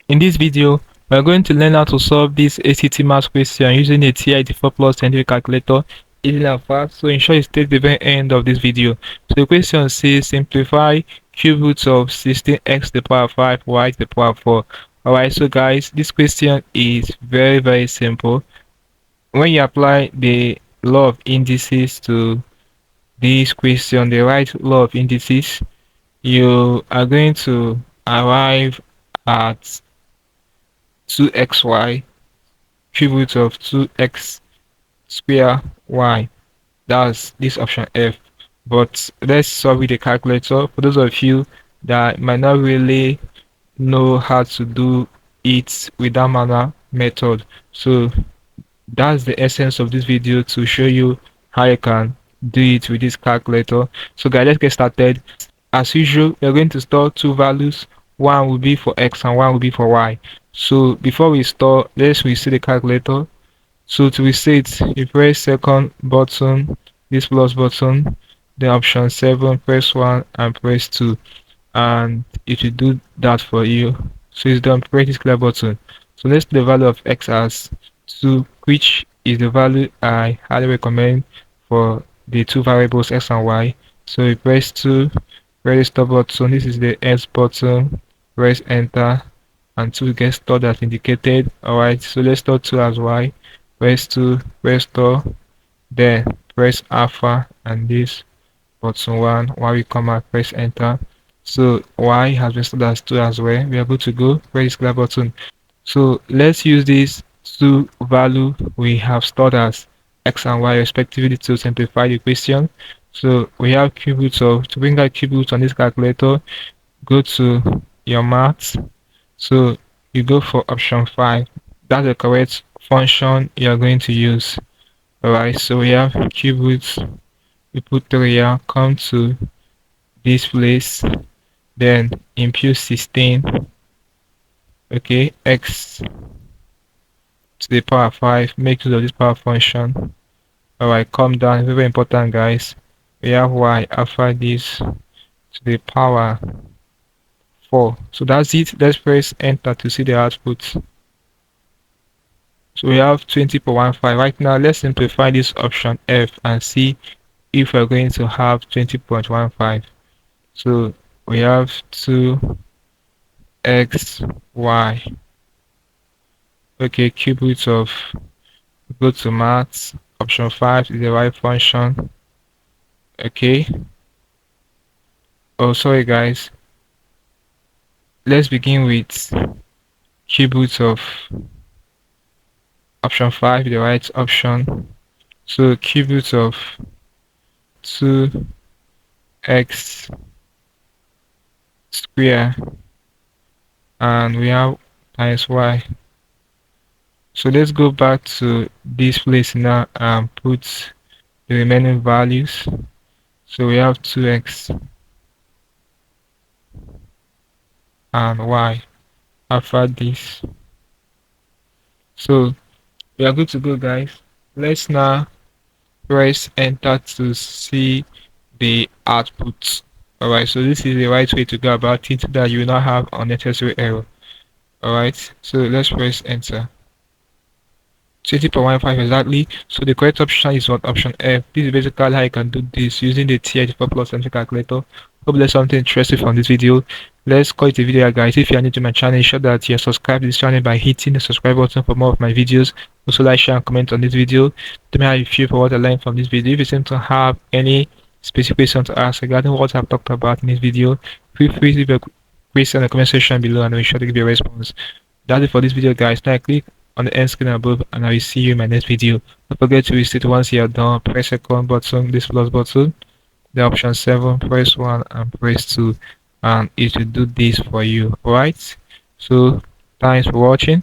In this video, we are going to learn how to solve this ACT math question using a TI-84 plus scientific calculator easily and fast. So ensure you stay to the very end of this video. So the question says simplify cube roots of 16x to the power 5 y to the power 4. Alright, so guys, this question is very simple. When you apply the law of indices to this question, the right law of indices, you are going to arrive at 2xy cube root of 2x square y. That's this option F. But let's solve with a calculator. For those of you that might not really know how to do it with that manner method, so that's the essence of this video, to show you how you can do it with this calculator. So guys, let's get started. As usual, we're going to store two values. One will be for x and one will be for y. So before we store, let's reset the calculator. So to reset, you press second button, this plus button, then option 7, press 1 and press 2, and it will do that for you. So it's done. Press this clear button. So let's do the value of x as 2, which is the value I highly recommend for the two variables x and y. So we press 2, press the stop button, this is the x button, press enter, and 2 gets stored as indicated. Alright, so let's store 2 as y, press 2, press store, then press alpha and this button 1, while we come out, press enter. So y has been stored as 2 as well. We are good to go. Press this clear button. So let's use this two value we have stored as x and y respectively to simplify the question. So we have cube roots of, to bring out cube roots on this calculator, go to your maths. So you go for option 5. That's the correct function you are going to use. Alright, so we have cube roots, we put 3 here, come to this place, then impute 16, okay, x to the power 5, make use of this power function. Alright, come down, very important guys, we have y after this to the power 4. So that's it. Let's press enter to see the output. So we have 20.15. Right now, let's simplify this option F and see if we're going to have 20.15. So we have 2xy. Okay, cube root of, go to maths, option 5 is the right function. Okay. Oh, sorry guys. Let's begin with cube root of option 5, the right option. So cube root of 2x square, and we have times y. So let's go back to this place now and put the remaining values. So we have 2x and y after this. So we are good to go guys. Let's now press enter to see the output. Alright, so this is the right way to go about it, that you will not have unnecessary error. Alright, so let's press enter. 20.15 exactly. So the correct option is what? Option F. This is basically how you can do this using the TI-84 plus scientific calculator. Hope there's something interesting from this video. Let's call it a video guys. If you are new to my channel, ensure that you are subscribed to this channel by hitting the subscribe button for more of my videos. Also like, share and comment on this video. Tell me how you feel for what I learned from this video. If you seem to have any specific question to ask regarding what I've talked about in this video, feel free to leave a question in the comment section below and I'll be sure to give you a response. That's it for this video guys. Now click on the end screen above and I will see you in my next video. Don't forget to reset once you are done. Press second button, this plus button, the option 7, press 1 and press 2, and it will do this for you. Alright, so thanks for watching.